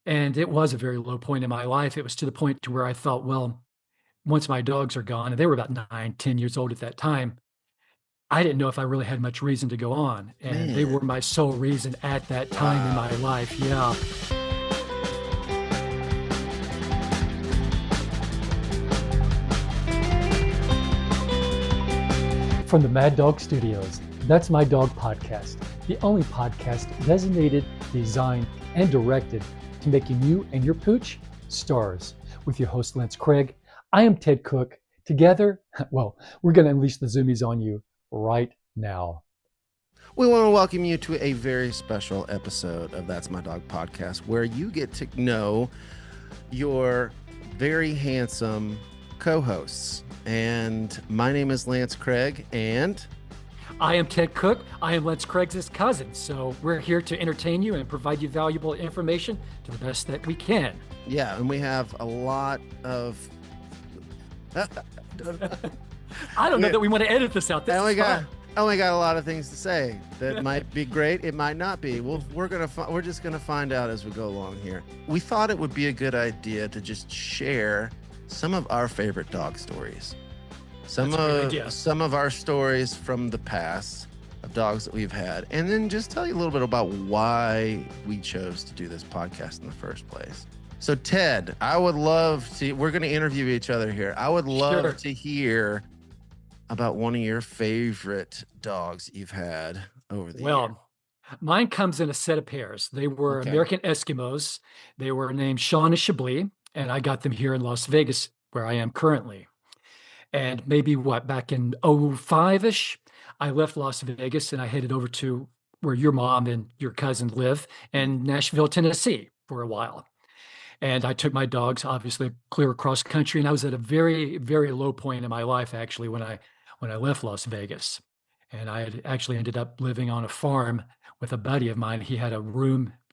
And it was a very low point in my life. It was to the point to where I thought, well, once my dogs are gone, and they were about 9, 10 years old at that time, I didn't know if I really had much reason to go on, and they Man, were my sole reason at that time in my wow. life. Yeah. From the Mad Dog Studios, That's My Dog podcast, the only podcast designated, designed, and directed to making you and your pooch stars. With your host, Lance Craig, I am Ted Cook. Together, well, we're going to unleash the zoomies on you right now. We want to welcome you to a very special episode of That's My Dog podcast, where you get to know your very handsome co-hosts. And my name is Lance Craig, and I am Ted Cook. I am Lance Craig's cousin. So we're here to entertain you and provide you valuable information to the best that we can. yeah, and we have a lot of I don't know that we want to edit this out. I only This is fine. got a lot of things to say that might be great. It might not be. We're just gonna find out as we go along here. We thought it would be a good idea to just share some of our favorite dog stories. Some That's a great idea. of our stories from the past of dogs that we've had, and then just tell you a little bit about why we chose to do this podcast in the first place. So Ted, we're going to interview each other here. I would love Sure. to hear about one of your favorite dogs you've had over the years. Well, mine comes in a set of pairs. They were Okay. American Eskimos. They were named Sean and Chablis, and I got them here in Las Vegas, where I am currently. And maybe back in 05-ish, I left Las Vegas and I headed over to where your mom and your cousin live in Nashville, Tennessee for a while. And I took my dogs, obviously, clear across country. And I was at a very, very low point in my life, actually, when I left Las Vegas. And I had actually ended up living on a farm with a buddy of mine. He had a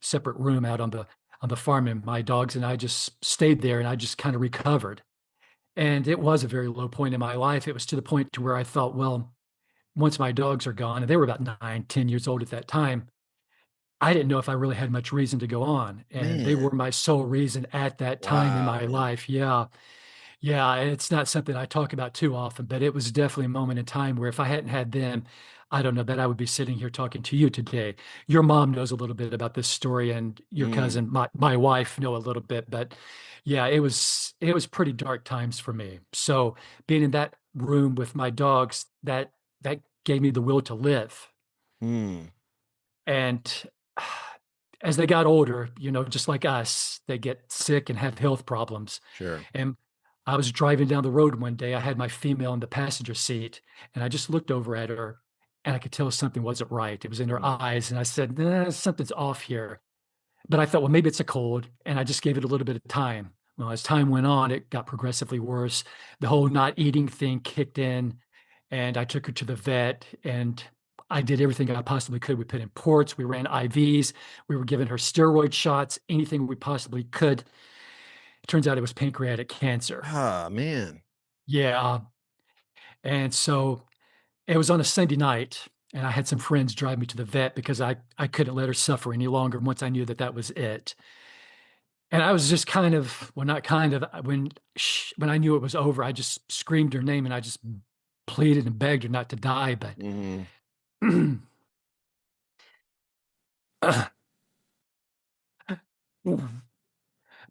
separate room out on the farm, and my dogs and I just stayed there, and I just kind of recovered. And it was a very low point in my life. It was to the point to where I thought, well, once my dogs are gone, and they were about 9, 10 years old at that time, I didn't know if I really had much reason to go on, and they Man, were my sole reason at that time in wow, my man. life. Yeah. Yeah, and it's not something I talk about too often, but it was definitely a moment in time where if I hadn't had them, I don't know that I would be sitting here talking to you today. Your mom knows a little bit about this story, and your Mm, cousin, my wife, know a little bit, but yeah, it was pretty dark times for me. So being in that room with my dogs, that gave me the will to live. mm, And as they got older, just like us, they get sick and have health problems. sure. And I was driving down the road one day. I had my female in the passenger seat, and I just looked over at her, and I could tell something wasn't right. It was in her Mm, eyes, and I said, nah, something's off here. But I thought, well, maybe it's a cold, and I just gave it a little bit of time. Well, as time went on, it got progressively worse. The whole not eating thing kicked in, and I took her to the vet, and I did everything I possibly could. We put in ports, we ran IVs, we were giving her steroid shots, anything we possibly could. It turns out it was pancreatic cancer. man. Yeah, and so it was on a Sunday night, and I had some friends drive me to the vet because I couldn't let her suffer any longer once I knew that that was it. And I was just kind of well, not kind of, when I knew it was over, I just screamed her name, and I just pleaded and begged her not to die, but Mhm.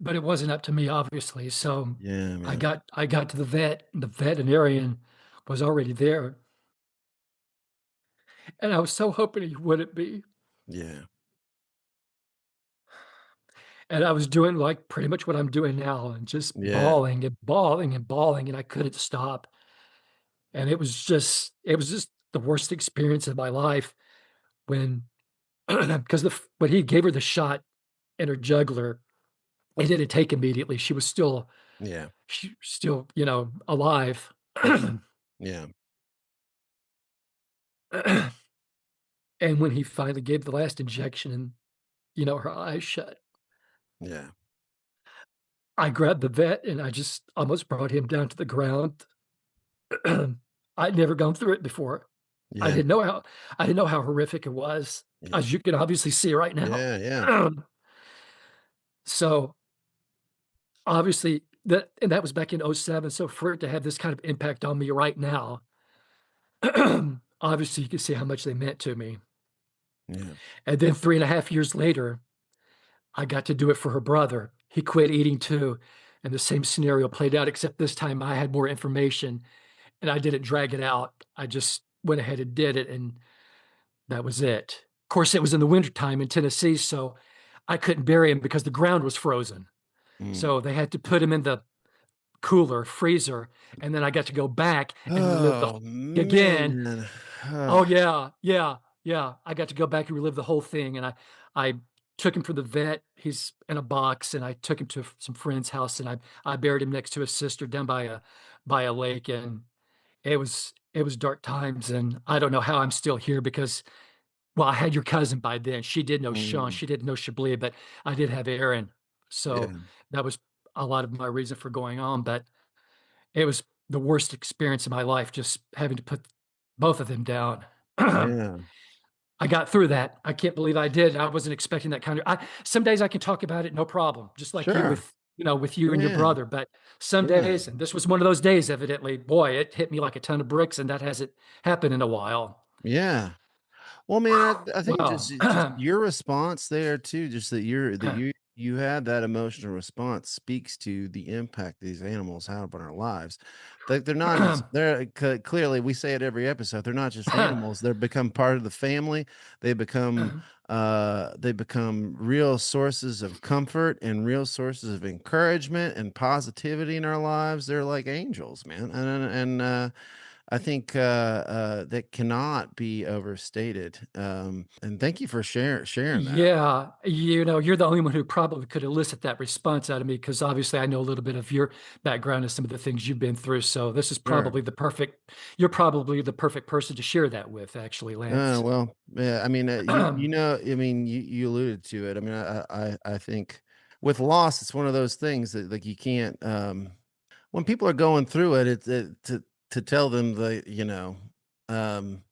but it wasn't up to me, obviously, so Yeah, I man. got I got to the veterinarian was already there, and I was so hoping he wouldn't be. Yeah. And I was doing, like, pretty much what I'm doing now and just Yeah. bawling and bawling and bawling, and I couldn't stop. And it was just the worst experience of my life when because when he gave her the shot in her jugular, it didn't take immediately. Yeah. She was still, alive. Yeah. And when he finally gave the last injection and, her eyes shut, Yeah. I grabbed the vet and I just almost brought him down to the ground. I'd never gone through it before. I Yeah. didn't know how I didn't know how horrific it was, Yeah. as you can obviously see right now. Yeah. Yeah. So obviously that was back in '07. So for it to have this kind of impact on me right now, obviously you can see how much they meant to me. Yeah. And then 3.5 years later, I got to do it for her brother. He quit eating too. And the same scenario played out, except this time I had more information and I didn't drag it out. I just went ahead and did it. And that was it. Of course, it was in the wintertime in Tennessee. So I couldn't bury him because the ground was frozen. Mm. So they had to put him in the cooler, freezer. And then I got to go back and relive the Oh again. man. Oh Ugh. yeah, yeah, yeah. I got to go back and relive the whole thing, and I took him from the vet. He's in a box, and I took him to some friend's house, and I buried him next to his sister down by a lake, and it was dark times, and I don't know how I'm still here because well, I had your cousin by then. She did know Sean. Mm. She didn't know Chablis, but I did have Aaron, so Yeah. that was a lot of my reason for going on. But it was the worst experience of my life, just having to put both of them down. Yeah. I got through that. I can't believe I did. I wasn't expecting that kind of some days I can talk about it, no problem, just like you Sure. with, with you and your Yeah. brother. But some Yeah. days, and this was one of those days, evidently, boy, it hit me like a ton of bricks, and that hasn't happened in a while. Yeah. Well, man, I think Wow. just your response there too, just that you had that emotional response speaks to the impact these animals have on our lives. Like they're not just clearly we say it every episode. They're not just animals. They're become part of the family. They become real sources of comfort and real sources of encouragement and positivity in our lives. They're like angels, man. And I think that cannot be overstated. And thank you for sharing that. Yeah, you're the only one who probably could elicit that response out of me because obviously I know a little bit of your background and some of the things you've been through. So this is Sure. you're probably the perfect person to share that with, actually, Lance. Well, yeah. I mean, I mean, you alluded to it. I mean, I think with loss, it's one of those things that like you can't. When people are going through it, to tell them um,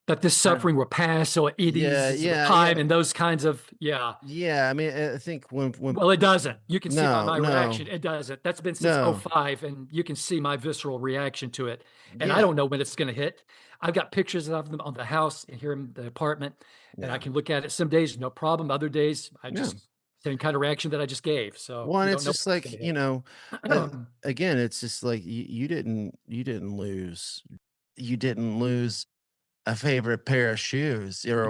That this I- suffering will pass, so it yeah, eases with yeah, time yeah, and those kinds of, yeah. yeah. I mean, I think when Well, it doesn't. You can see by no, my no, reaction, it doesn't. That's been since no, '05, and you can see my visceral reaction to it. And I yeah, don't know when it's going to hit. I've got pictures of them on the house and here in the apartment, and I yeah, can look at it some days, no problem. Other days, I yeah. just same kind of reaction that I just gave. So Well, and you it's don't know just when it's going like, to hit. again, it's just like you didn't lose a favorite pair of shoes or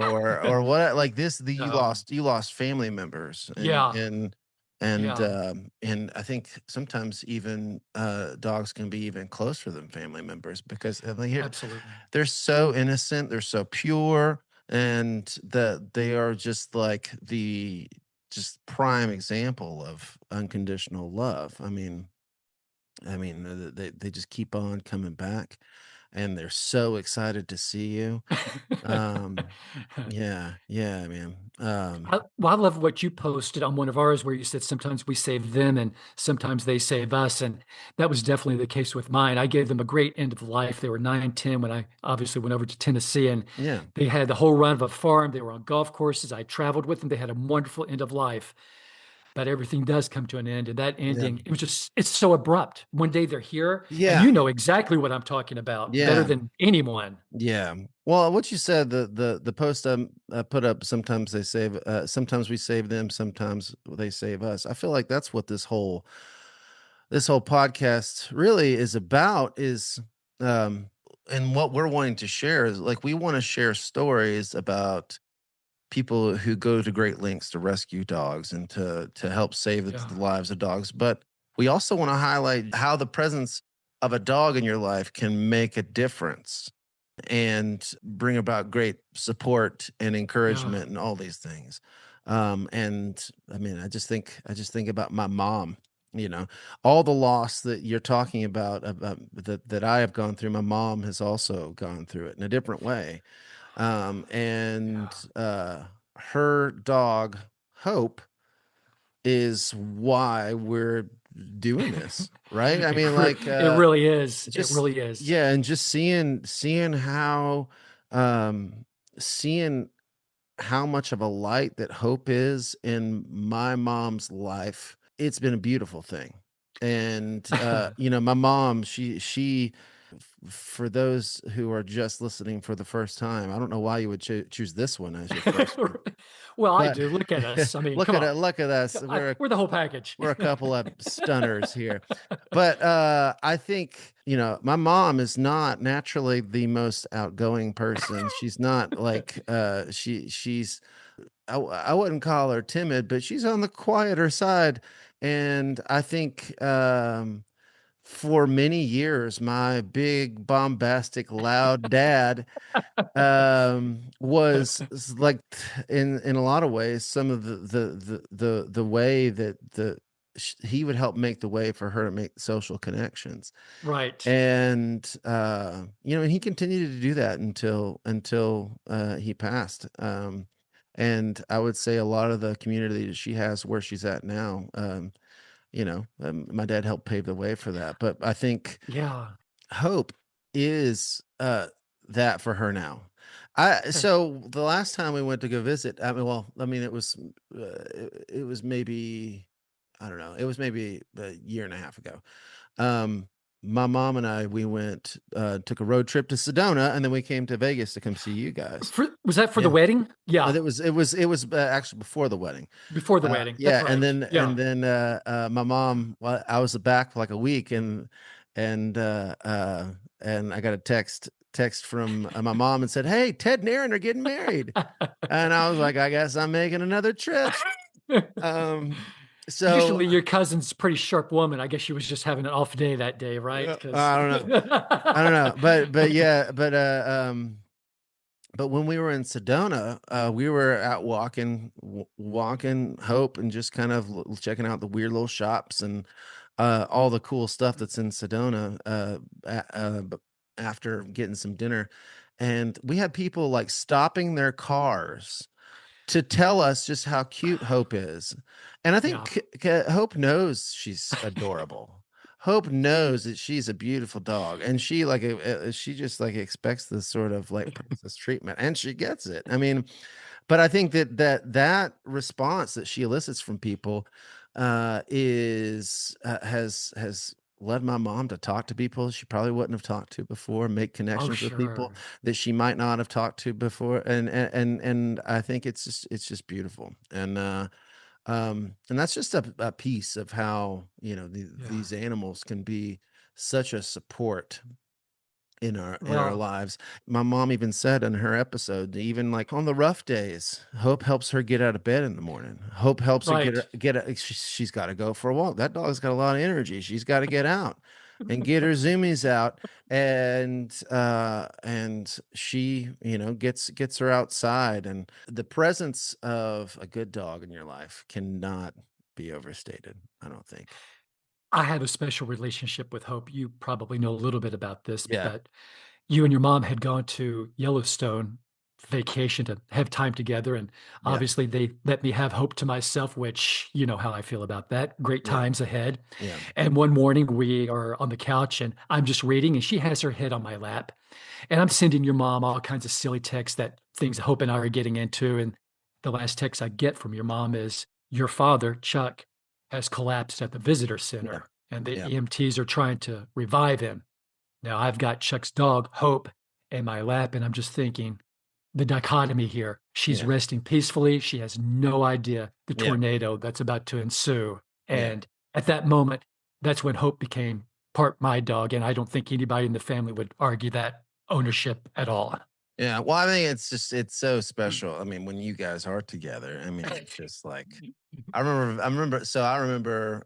what like you No. lost family members Yeah. Yeah. and I think sometimes even dogs can be even closer than family members because Absolutely. they're so innocent, they're so pure, and that they are just like the just prime example of unconditional love. They just keep on coming back, and they're so excited to see you. Um, yeah, yeah, man. Well, I love what you posted on one of ours where you said sometimes we save them and sometimes they save us. And that was definitely the case with mine. I gave them a great end of life. They were 9, 10 when I obviously went over to Tennessee and Yeah, they had the whole run of a farm. They were on golf courses. I traveled with them. They had a wonderful end of life. But everything does come to an end. And that yeah, ending, it's so abrupt. One day they're here, and yeah, you know exactly what I'm talking about better yeah, than anyone. yeah. Well, what you said, the post I put up, sometimes we save them, sometimes they save us. I feel like that's what this whole podcast really is about is um and what we're wanting to share is like we want to share stories about people who go to great lengths to rescue dogs and to help save Yeah. the lives of dogs, but we also want to highlight how the presence of a dog in your life can make a difference and bring about great support and Yeah. encouragement and all these things. And I mean, I just think about my mom, all the loss that you're talking about that I have gone through. My mom has also gone through it in a different way. And Yeah. her dog, Hope, is why we're doing this, right? I mean, like, It really is. It just really is. yeah, and just seeing how, um, seeing how much of a light that hope is in my mom's life, it's been a beautiful thing. And my mom, she for those who are just listening for the first time, I don't know why you would choose this one as your first one, Well, I but do. Look at us. I mean, come on. look at us. We're the whole package. We're a couple of stunners here. But I think, my mom is not naturally the most outgoing person. She's not like she's I wouldn't call her timid, but she's on the quieter side. And I think for many years, my big, bombastic, loud dad was like, in a lot of ways, some of the way that he would help make the way for her to make social connections. Right. And and he continued to do that until he passed. And I would say a lot of the community that she has where she's at now, my dad helped pave the way for that. But I think Yeah. hope is that for her now. Okay. So the last time we went to go visit, it was maybe, I don't know, it was maybe a year and a half ago. My mom and I, we went, took a road trip to Sedona, and then we came to Vegas to come see you guys. Was that for the Yeah. wedding? Yeah. It was actually before the wedding. Before the wedding. That's Yeah, right. Yeah. and then my mom. Well, I was back for like a week, and I got a text from my mom and said, "Hey, Ted and Aaron are getting married," and I was like, "I guess I'm making another trip." So Usually your cousin's a pretty sharp woman. I guess she was just having an off day that day, right? I don't know, but yeah, but when we were in Sedona, we were out walking Hope and just kind of checking out the weird little shops and all the cool stuff that's in Sedona. After getting some dinner, and we had people like stopping their cars to tell us just how cute Hope is. And I Yeah. think Hope knows she's adorable. Hope knows that she's a beautiful dog, and she she just like expects this sort of like princess treatment, and she gets it. I mean, but I think that response that she elicits from people is has led my mom to talk to people she probably wouldn't have talked to before, make Oh, connections with people sure. that she might not have talked to before, and I think it's just beautiful. And that's just a piece of how Yeah. these animals can be such a support in our Well, lives. My mom even said in her episode, even like on the rough days, Hope helps her get out of bed in the morning. Hope helps her right. she's got to go for a walk. That dog's got a lot of energy. She's got to get out and get her zoomies out, and she gets her outside. And the presence of a good dog in your life cannot be overstated, I don't think. I have a special relationship with Hope. You probably know a little bit about this, Yeah. but you and your mom had gone to Yellowstone vacation to have time together, and Yeah. obviously they let me have Hope to myself, which you know how I feel about that. Great Yeah. times ahead. Yeah. And one morning we are on the couch and I'm just reading, and she has her head on my lap. And I'm sending your mom all kinds of silly texts, that things Hope and I are getting into. And the last text I get from your mom is, "Your father, Chuck, has collapsed at the visitor Yeah. center, and the Yeah. EMTs are trying to revive him." Now I've got Chuck's dog, Hope, in my lap, and I'm just thinking the dichotomy here. She's Yeah. resting peacefully. She has no idea the Yeah. tornado that's about to ensue. Yeah. And at that moment, that's when Hope became part my dog. And I don't think anybody in the family would argue that ownership at all. Yeah, well, I think it's so special. I mean, when you guys are together, I mean, it's just like I remember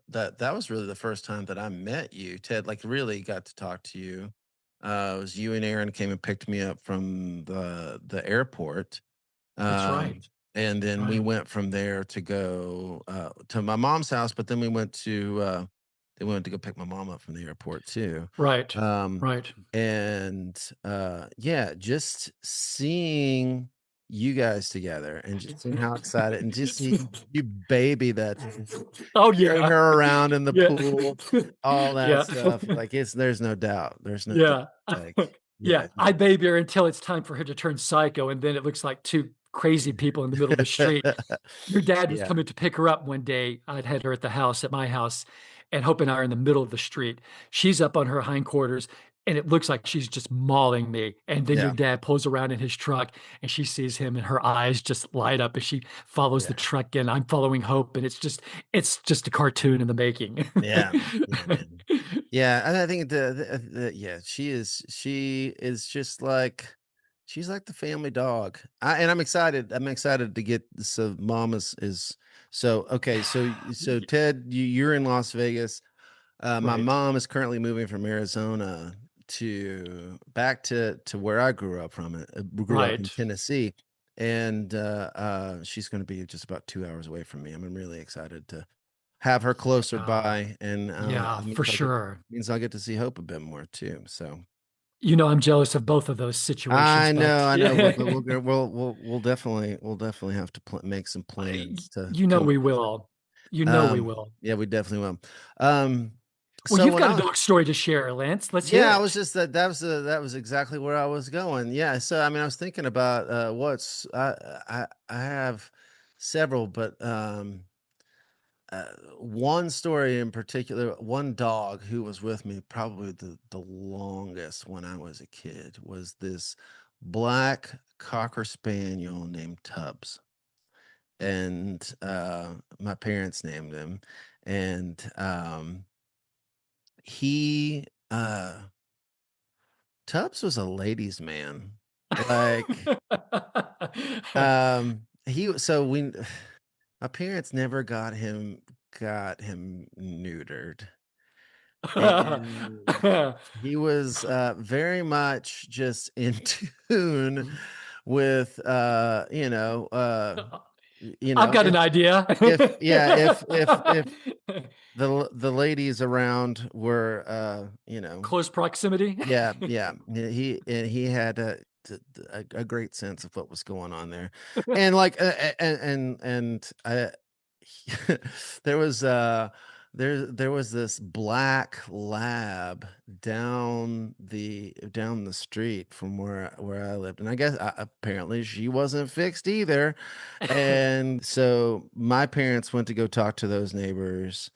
that was really the first time that I met you, Ted, like really got to talk to you. It was you and Aaron came and picked me up from the airport. That's right. Um, and then we Right. went from there to go to my mom's house, but then we went to go pick my mom up from the airport too. Right. Um, Right. and yeah, just seeing you guys together and just seeing how excited and just see you baby that Oh, carrying yeah. her around in the Yeah. pool, all that Yeah. stuff. Like there's no doubt. There's no doubt. Yeah. Like, Yeah. yeah, I baby her until it's time for her to turn psycho, and then it looks like two crazy people in the middle of the street. Your dad was Yeah. coming to pick her up one day. I'd had her at the house, at my house, and Hope and I are in the middle of the street. She's up on her hindquarters, and it looks like she's just mauling me. And then your Yeah. dad pulls around in his truck, and she sees him, and her eyes just light up as she follows Yeah. the truck in. I'm following Hope, and it's just a cartoon in the making. Yeah. Yeah, man. Yeah, and I think yeah, she is just like she's like the family dog. And I'm excited. I'm excited to get so mom is so okay. So Ted, you're in Las Vegas. My Right, mom is currently moving from Arizona to back to where I grew up from. Grew up in right. Tennessee, and she's going to be just about 2 hours away from me. I'm really excited to have her closer Uh, by, and yeah, it for sure. means I'll get to see Hope a bit more too. So I'm jealous of both of those situations, but I know, but yeah, we'll definitely have to make some plans to come we visit. will. We will. Yeah, we definitely will. Um, Well, so you've when got a I dog story to share, Lance. Let's hear Yeah, I was it. just that was exactly where I was going. Yeah, so I mean, I was thinking about I have several, but one story in particular, one dog who was with me probably the longest when I was a kid was this black cocker spaniel named Tubbs, and my parents named him, and he Tubbs was a ladies' man. Like, he so we my parents never got him neutered. And he was very much just in tune with I've got an idea. if the ladies around were Close proximity. yeah, yeah. He had a great sense of what was going on there, and like and I there was there was this black lab down the street from where I lived, and I guess apparently she wasn't fixed either, and so my parents went to go talk to those neighbors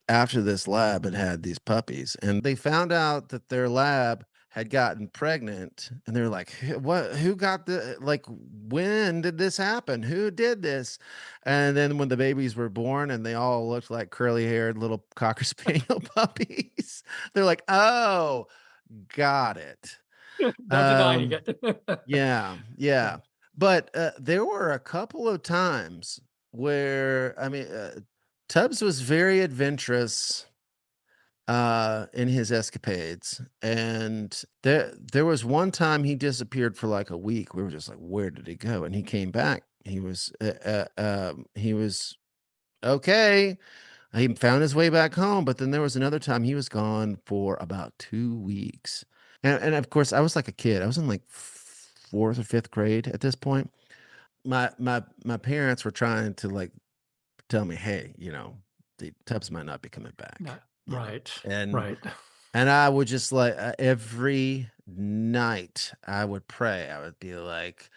after this lab had had these puppies, and they found out that their lab had gotten pregnant, and they're like, What, who got the, like, when did this happen, who did this?" And then when the babies were born and they all looked like curly haired little cocker spaniel puppies, they're like, "Oh, got it." Not denying um it. yeah, yeah. But there were a couple of times where, I mean, Tubbs was very adventurous in his escapades, and there was one time he disappeared for like a week. We were just like, "Where did he go?" And he came back. He was okay. He found his way back home, but then there was another time he was gone for about 2 weeks. And of course, I was like a kid. I was in like fourth or fifth grade at this point. My parents were trying to like tell me, "Hey, the Tubbs might not be coming back." Not right, And right. I would just like every night I would pray. I would be like,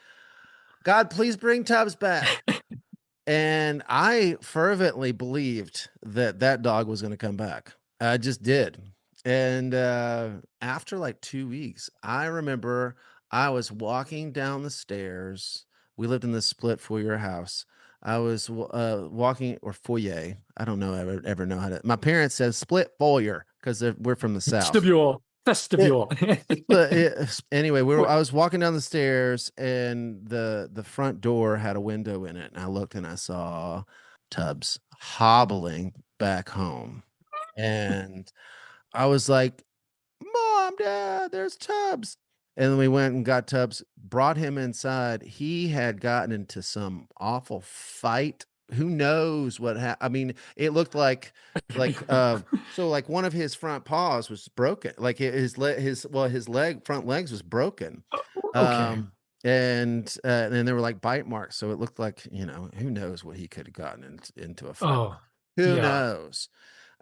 "God, please bring Tubbs back." And I fervently believed that that dog was going to come back. I just did. And after like 2 weeks, I remember I was walking down the stairs. We lived in this split foyer house. I was walking, or foyer. I don't know ever know how to. My parents said split foyer because we're from the South. Vestibule. Vestibule. Anyway, What? I was walking down the stairs, and the front door had a window in it, and I looked and I saw Tubbs hobbling back home, and I was like, "Mom, Dad, there's Tubbs." And then we went and got Tubbs, brought him inside. He had gotten into some awful fight. Who knows what I mean, it looked like one of his front paws was broken. Like his front legs was broken. Okay. Um and there were like bite marks. So it looked like, who knows what he could have gotten into a fight. Oh, Who yeah. knows?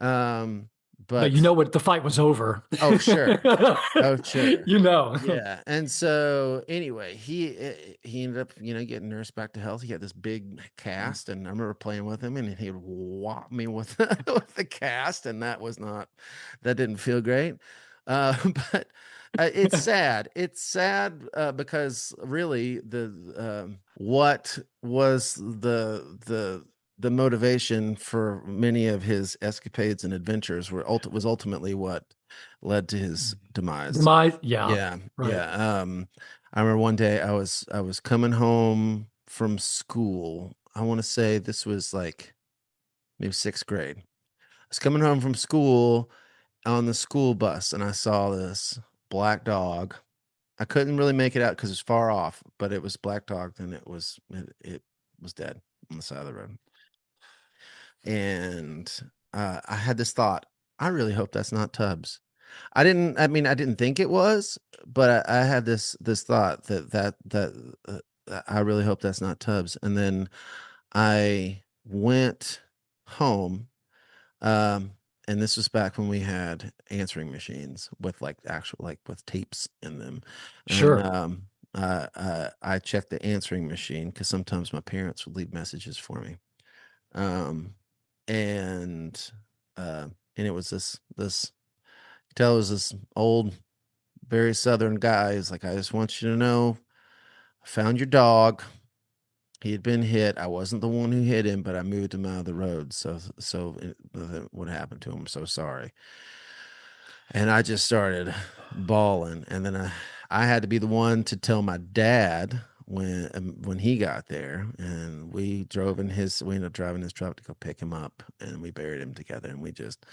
Um But you but know what? The fight was over. oh, sure. Oh, sure. You know. Yeah. And so anyway, he ended up, getting nursed back to health. He had this big cast, and I remember playing with him, and he'd whop me with with the cast, and that didn't feel great. But it's sad. It's sad because really what was the motivation for many of his escapades and adventures was ultimately what led to his demise. Demise, yeah, Yeah, right. yeah. I remember one day I was coming home from school. I want to say this was like maybe sixth grade. I was coming home from school on the school bus, and I saw this black dog. I couldn't really make it out because it's far off, but it was black dog, and it was dead on the side of the road. And I had this thought. I really hope that's not Tubbs. I didn't think it was, but I had this thought that I really hope that's not Tubbs. And then I went home, um, and this was back when we had answering machines with with tapes in them. And Sure. I checked the answering machine because sometimes my parents would leave messages for me. Um, and and it was this tell it was this old, very southern guy. He's like, I just want you to know, I found your dog. He had been hit. I wasn't the one who hit him, but I moved him out of the road. What happened to him? I'm so sorry. And I just started bawling. And then I had to be the one to tell my dad when he got there, and we ended up driving his truck to go pick him up, and we buried him together, and we just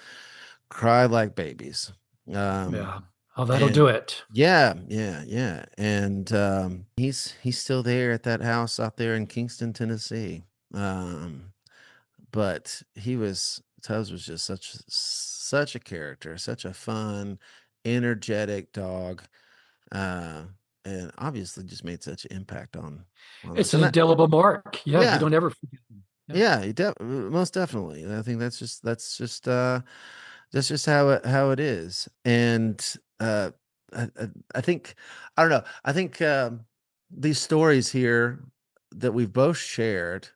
cried like babies. Um, Yeah. Oh, that'll do and it. yeah, yeah, yeah. And he's still there at that house out there in Kingston, Tennessee. Um, but Tubbs was just such a character, such a fun, energetic dog. Uh, and obviously just made such an impact on It's us. an And indelible mark. Yeah, you yeah, don't ever forget them. Yeah. yeah, most definitely. And I think that's just how it is. And I think I don't know. I think these stories here that we've both shared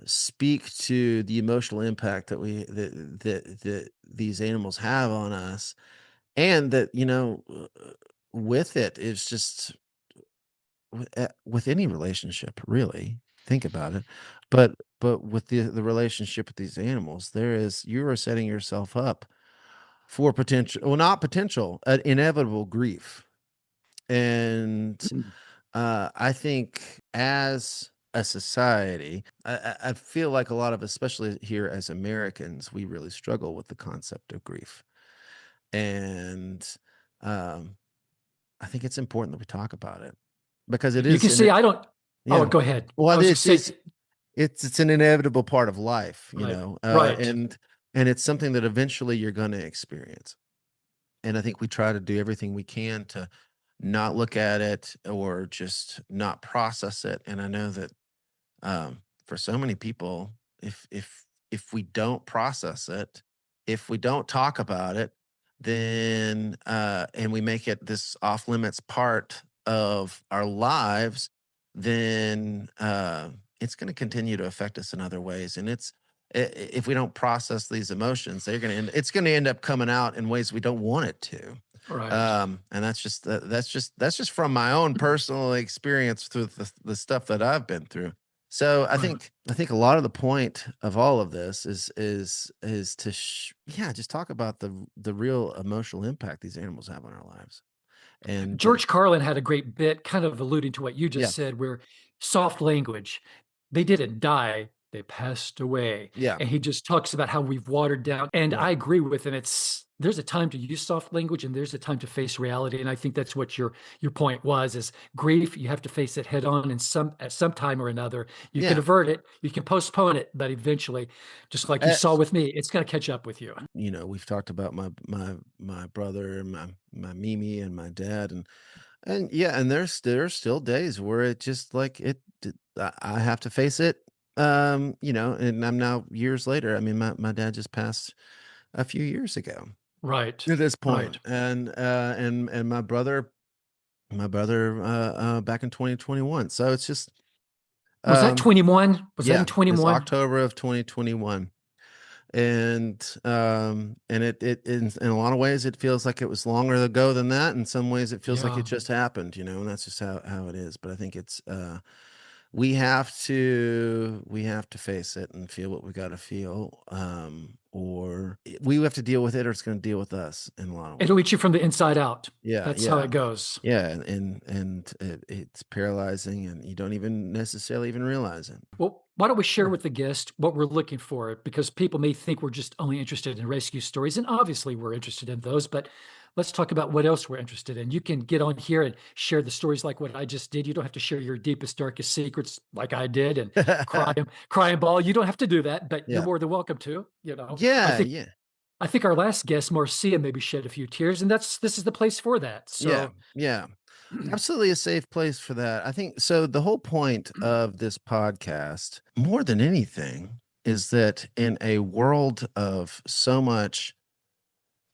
speak to the emotional impact that these animals have on us, and that with it is just with any relationship, really. Think about it. But with the relationship with these animals, you are setting yourself up for potential, well, not potential, inevitable grief. And Mm. I think as a society, I feel like a lot of, especially here as Americans, we really struggle with the concept of grief. And um, I think it's important that we talk about it because it You is can in see, it. I don't. Oh, Yeah. go ahead. I Well, was just saying, it's an inevitable part of life, right, right, and it's something that eventually you're going to experience. And I think we try to do everything we can to not look at it or just not process it. And I know that for so many people, if we don't process it, if we don't talk about it, then and we make it this off limits part of our lives, then it's going to continue to affect us in other ways. And if we don't process these emotions, it's going to end up coming out in ways we don't want it to. right. And that's just from my own personal experience through the stuff that I've been through. So I Right. think a lot of the point of all of this is to just talk about the real emotional impact these animals have on our lives. And George Carlin had a great bit, kind of alluding to what you yeah, just said, where soft language, they didn't die, they passed away. yeah, And he just talks about how we've watered down. And right. I agree with him. There's a time to use soft language and there's a time to face reality. And I think that's what your point was is grief, you have to face it head on and at some time or another. You can Yeah. avert it, you can postpone it, but eventually, just like you Uh, saw with me, it's gonna catch up with you. we've talked about my brother and my Mimi and my dad, and yeah, and there's still days where it just like I have to face it. And I'm now years later. I mean, my dad just passed a few years ago Right. at this Right. point. And my brother back in 2021. So it's just Was that um 21? Was that in yeah, it's 21? October of 2021. And it in a lot of ways it feels like it was longer ago than that. In some ways it feels like it Yeah. just happened, and that's just how it is. But I think it's we have to face it and feel what we got to feel, or we have to deal with it, or it's going to deal with us in a lot of It'll ways. eat you from the inside out. Yeah, That's how yeah, it goes. yeah, and it's paralyzing, and you don't even necessarily even realize it. Well, why don't we share Yeah. with the guest what we're looking for? Because people may think we're just only interested in rescue stories, and obviously we're interested in those, but let's talk about what else we're interested in. You can get on here and share the stories like what I just did. You don't have to share your deepest, darkest secrets like I did and cry and bawl. You don't have to do that, but you're Yeah, more than welcome to. You know, yeah, yeah, I think our last guest, Marcia, maybe shed a few tears, and this is the place for that. yeah, So yeah. Absolutely a safe place for that. I think so. The whole point of this podcast, more than anything, is that in a world of so much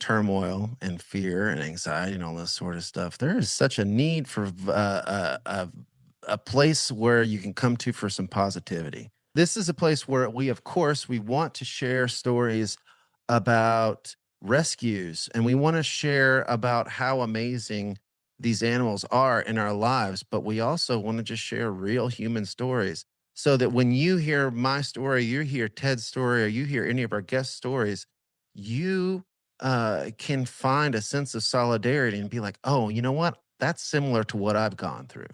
turmoil and fear and anxiety and all this sort of stuff, there is such a need for a place where you can come to for some positivity. This is a place where of course, we want to share stories about rescues, and we want to share about how amazing these animals are in our lives, but we also want to just share real human stories so that when you hear my story, you hear Ted's story, or you hear any of our guest stories, you can find a sense of solidarity and be like, oh, you know what? That's similar to what I've gone through.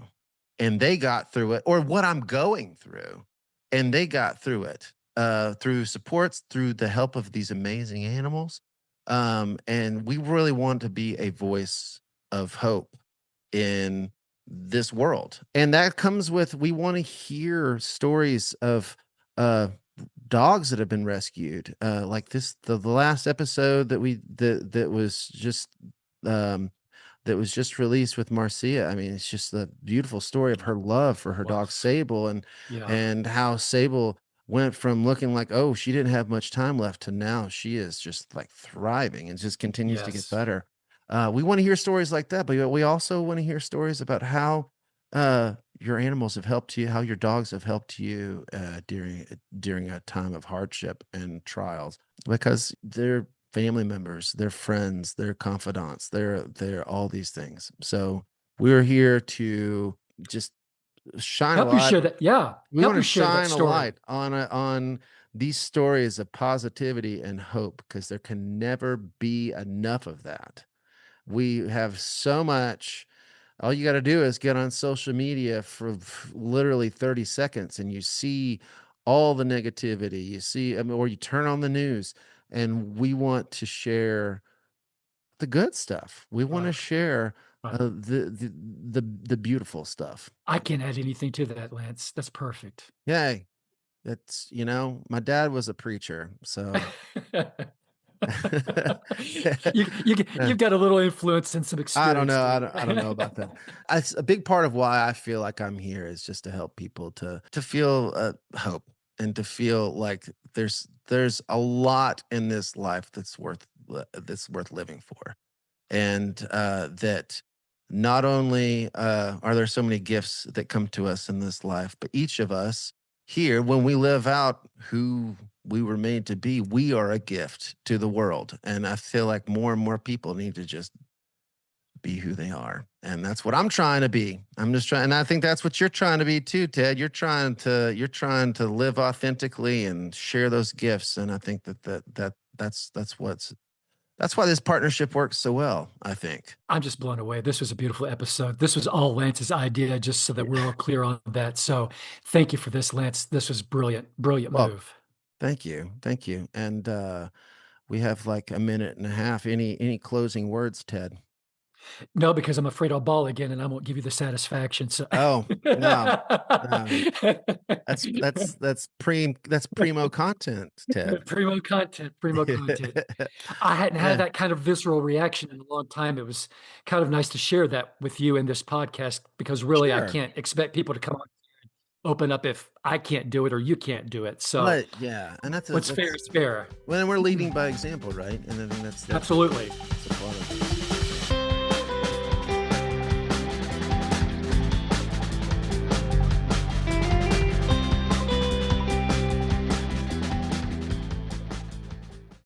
And they got through it, or what I'm going through. And they got through it through supports, through the help of these amazing animals. And we really want to be a voice of hope in this world. And that comes with, we want to hear stories of uh, dogs that have been rescued, like the last episode um that was just released with Marcia. I mean, it's just the beautiful story of her love for her dog was. Sable, and Yeah. and how Sable went from looking like, oh, she didn't have much time left, to now she is just like thriving and just continues to get Yes. better. We want to hear stories like that, but we also want to hear stories about how your animals have helped you, how your dogs have helped you during a time of hardship and trials, because they're family members, they're friends, they're confidants, they're all these things. So we're here to just shine a Help you light. share that. Yeah. We Help want you to share that shine a story. light on these stories of positivity and hope, because there can never be enough of that. We have so much. All you got to do is get on social media for literally 30 seconds, and you see all the negativity. You see, I mean, or you turn on the news, and we want to share the good stuff. We want to Right. share Right. the beautiful stuff. I can't add anything to that, Lance. That's perfect. Yay. That's, my dad was a preacher. So You've got a little influence and some I don't experience know. I there. don't, I don't know about that. It's a big part of why I feel like I'm here is just to help people to feel hope, and to feel like there's a lot in this life that's worth living for, and that not only are there so many gifts that come to us in this life, but each of us here, when we live out who we were made to be, we are a gift to the world. And I feel like more and more people need to just be who they are. And that's what I'm trying to be. I'm just trying, and I think that's what you're trying to be too, Ted. You're trying to live authentically and share those gifts. And I think that's why this partnership works so well, I think. I'm just blown away. This was a beautiful episode. This was all Lance's idea, just so that we're all clear on that. So thank you for this, Lance. This was brilliant, brilliant Well, move. thank you. Thank you. And we have like a minute and a half. Any closing words, Ted? No, because I'm afraid I'll ball again and I won't give you the satisfaction. So Oh, no. No. That's primo content, Ted. primo content, primo content. I hadn't had Yeah. that kind of visceral reaction in a long time. It was kind of nice to share that with you in this podcast because really I Sure. can't expect people to come on. open up if I can't do it or you can't do it. So But yeah, and what's fair is fair. when we're leading by example, right? And I think that's Absolutely. a part of it.